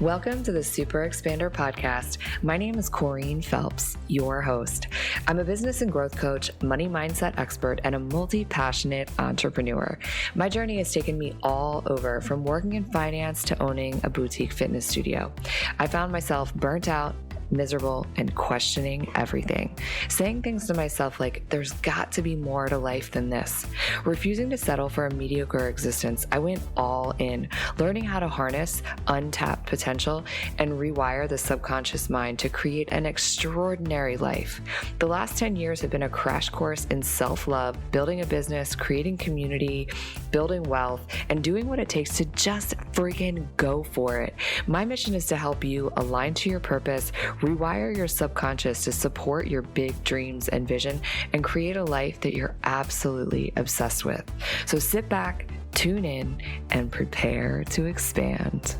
Welcome to the Super Expander podcast. My name is Corrine Phelps, your host. I'm a business and growth coach, money mindset expert, and a multi-passionate entrepreneur. My journey has taken me all over, from working in finance to owning a boutique fitness studio. I found myself burnt out, miserable, and questioning everything. Saying things to myself like, there's got to be more to life than this. Refusing to settle for a mediocre existence, I went all in, learning how to harness untapped potential and rewire the subconscious mind to create an extraordinary life. The last 10 years have been a crash course in self-love, building a business, creating community, building wealth, and doing what it takes to just freaking go for it. My mission is to help you align to your purpose, rewire your subconscious to support your big dreams and vision, and create a life that you're absolutely obsessed with. So sit back, tune in, and prepare to expand.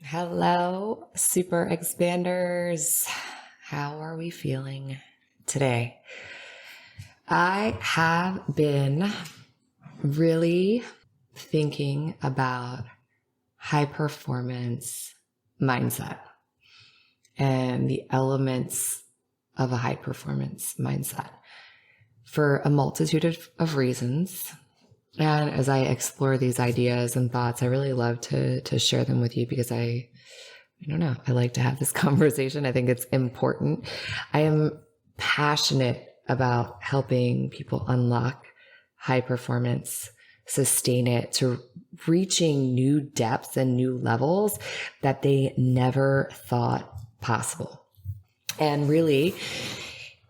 Hello, Super Expanders. How are we feeling today? I have been really thinking about high performance mindset and the elements of a high performance mindset for a multitude of reasons. And as I explore these ideas and thoughts, I really love to share them with you because I don't know, I like to have this conversation. I think it's important. I am passionate about helping people unlock high performance, sustain it to reaching new depths and new levels that they never thought possible. And really,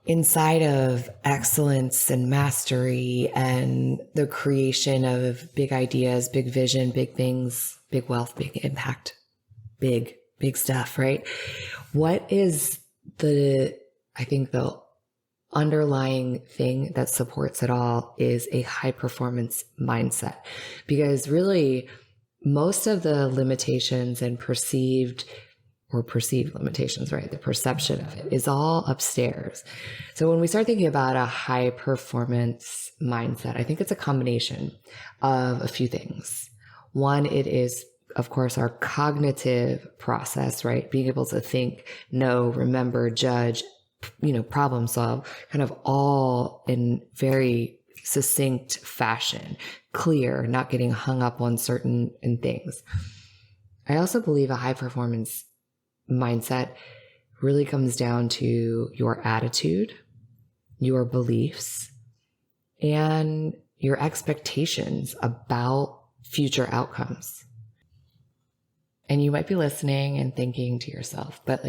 inside of excellence and mastery and the creation of big ideas, big vision, big things, big wealth, big impact, big stuff, right? What is the underlying thing that supports it all is a high performance mindset, because really most of the limitations and perceived limitations, right? The perception of it is all upstairs. So when we start thinking about a high performance mindset, I think it's a combination of a few things. One, it is, of course, our cognitive process, right? Being able to think, know, remember, judge, problem solve, kind of all in very succinct fashion, clear, not getting hung up on certain things. I also believe a high performance mindset really comes down to your attitude, your beliefs, and your expectations about future outcomes. And you might be listening and thinking to yourself, but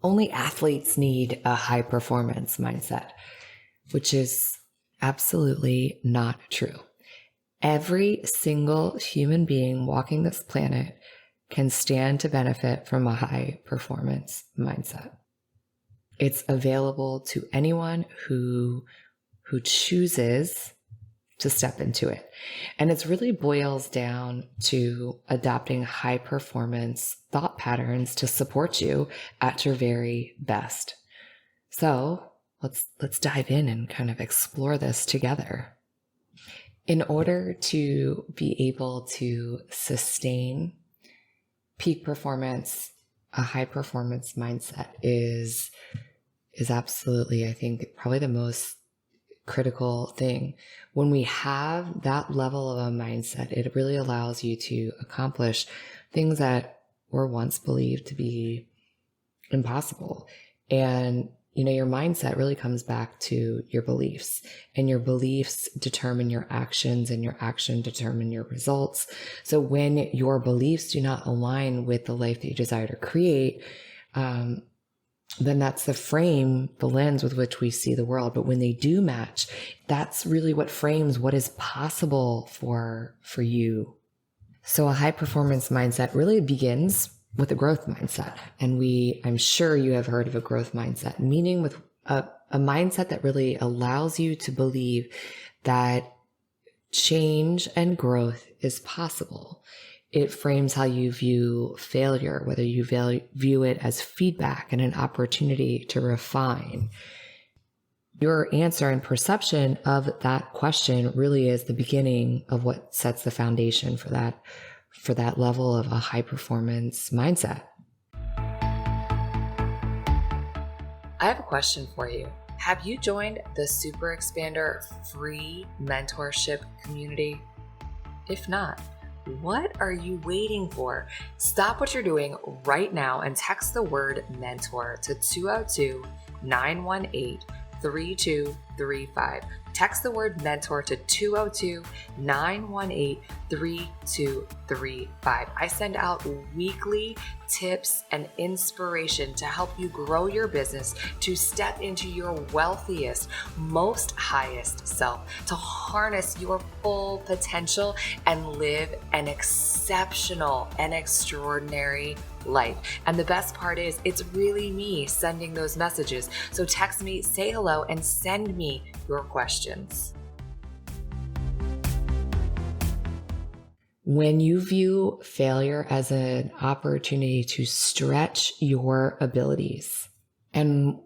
only athletes need a high performance mindset, which is absolutely not true. Every single human being walking this planet can stand to benefit from a high performance mindset. It's available to anyone who chooses to step into it. And it really boils down to adopting high performance thought patterns to support you at your very best. So let's dive in and kind of explore this together. In order to be able to sustain peak performance, a high performance mindset is absolutely, I think, probably the most critical thing. When we have that level of a mindset, it really allows you to accomplish things that were once believed to be impossible. And, your mindset really comes back to your beliefs, and your beliefs determine your actions, and your action determine your results. So when your beliefs do not align with the life that you desire to create, then that's the frame, the lens with which we see the world. But when they do match, that's really what frames what is possible for you. So a high performance mindset really begins with a growth mindset. And I'm sure you have heard of a growth mindset, meaning with a mindset that really allows you to believe that change and growth is possible. It frames how you view failure, whether you view it as feedback and an opportunity to refine. Your answer and perception of that question really is the beginning of what sets the foundation for for that level of a high performance mindset. I have a question for you. Have you joined the Super Expander free mentorship community? If not, what are you waiting for? Stop what you're doing right now and text the word mentor to 202-918-3235. Text the word mentor to 202-918-3235. I send out weekly tips and inspiration to help you grow your business, to step into your wealthiest, most highest self, to harness your full potential and live an exceptional and extraordinary life. And the best part is, it's really me sending those messages. So text me, say hello, and send me your questions. When you view failure as an opportunity to stretch your abilities, and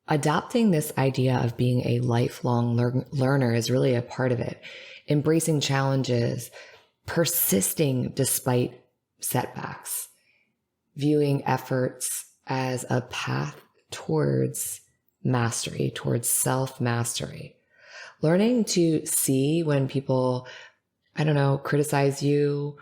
adopting this idea of being a lifelong learner is really a part of it. Embracing challenges, persisting despite setbacks, viewing efforts as a path towards mastery, towards self-mastery. Learning to see when people, criticize you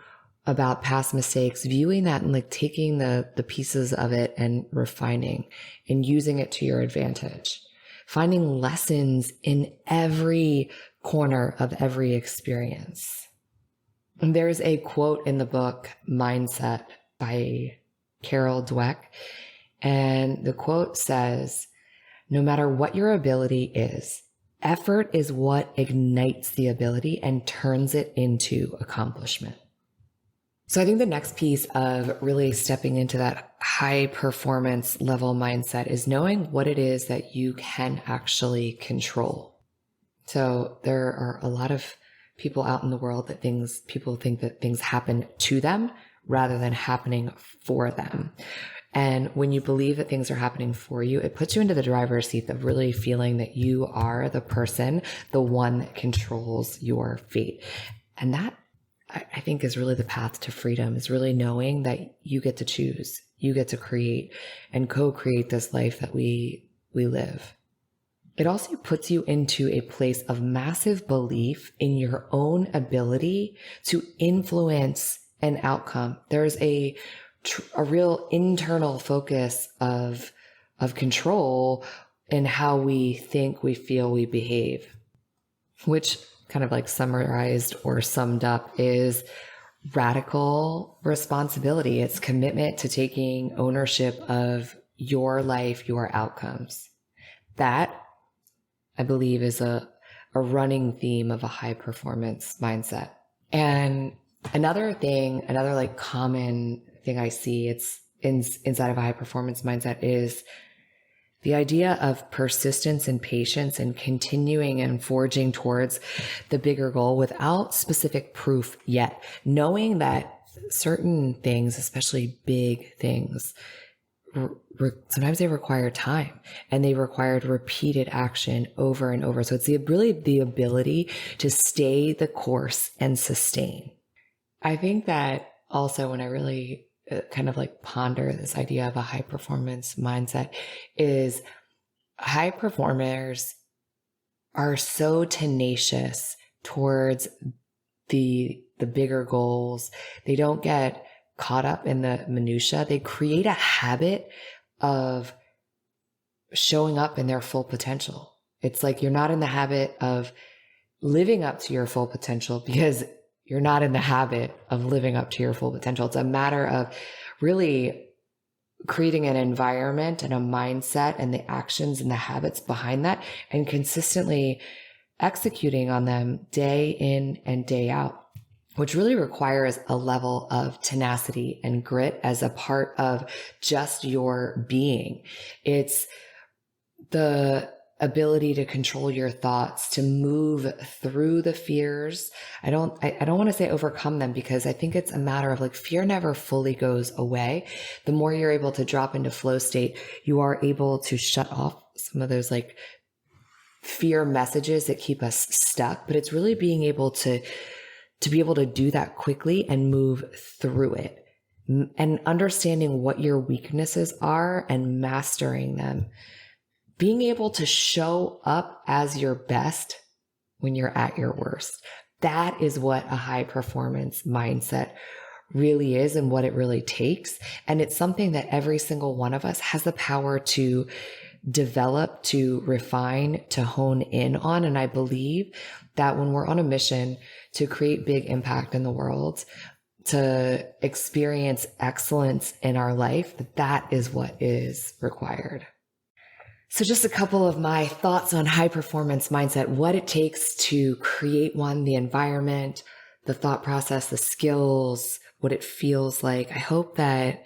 about past mistakes, viewing that and like taking the pieces of it and refining and using it to your advantage. Finding lessons in every corner of every experience. And there's a quote in the book, Mindset, by Carol Dweck. And the quote says, "No matter what your ability is, effort is what ignites the ability and turns it into accomplishment." So I think the next piece of really stepping into that high performance level mindset is knowing what it is that you can actually control. So there are a lot of people out in the world that people think that things happen to them rather than happening for them. And when you believe that things are happening for you, it puts you into the driver's seat of really feeling that you are the person, the one that controls your fate. And that, I think, is really the path to freedom, is really knowing that you get to choose, you get to create and co-create this life that we live. It also puts you into a place of massive belief in your own ability to influence an outcome. There's a real internal focus of control in how we think, we feel, we behave, which kind of like summarized or summed up is radical responsibility. It's commitment to taking ownership of your life, your outcomes. That, I believe, is a running theme of a high performance mindset. And another like common thing I see it's inside of a high performance mindset is the idea of persistence and patience and continuing and forging towards the bigger goal without specific proof yet. Knowing that certain things, especially big things, sometimes they require time and they required repeated action over and over. So it's really the ability to stay the course and sustain. I think that also when I really kind of like ponder this idea of a high performance mindset is high performers are so tenacious towards the bigger goals. They don't get caught up in the minutia. They create a habit of showing up in their full potential. It's like you're not in the habit of living up to your full potential because you're not in the habit of living up to your full potential. It's a matter of really creating an environment and a mindset and the actions and the habits behind that and consistently executing on them day in and day out, which really requires a level of tenacity and grit as a part of just your being. It's the ability to control your thoughts, to move through the fears. I don't want to say overcome them, because I think it's a matter of like fear never fully goes away. The more you're able to drop into flow state, you are able to shut off some of those like fear messages that keep us stuck. But it's really being able to to be able to do that quickly and move through it, and understanding what your weaknesses are and mastering them. Being able to show up as your best when you're at your worst. That is what a high performance mindset really is and what it really takes. And it's something that every single one of us has the power to develop, to refine, to hone in on. And I believe that when we're on a mission to create big impact in the world, to experience excellence in our life, that is what is required. So just a couple of my thoughts on high performance mindset, what it takes to create one, the environment, the thought process, the skills, what it feels like. I hope that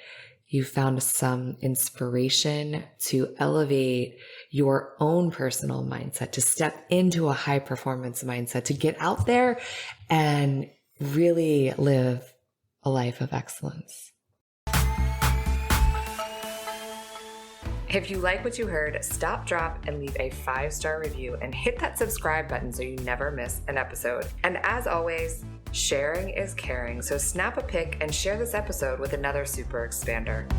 you found some inspiration to elevate your own personal mindset, to step into a high performance mindset, to get out there and really live a life of excellence. If you like what you heard, stop, drop, and leave a 5-star review and hit that subscribe button so you never miss an episode. And as always, sharing is caring, so snap a pic and share this episode with another super expander.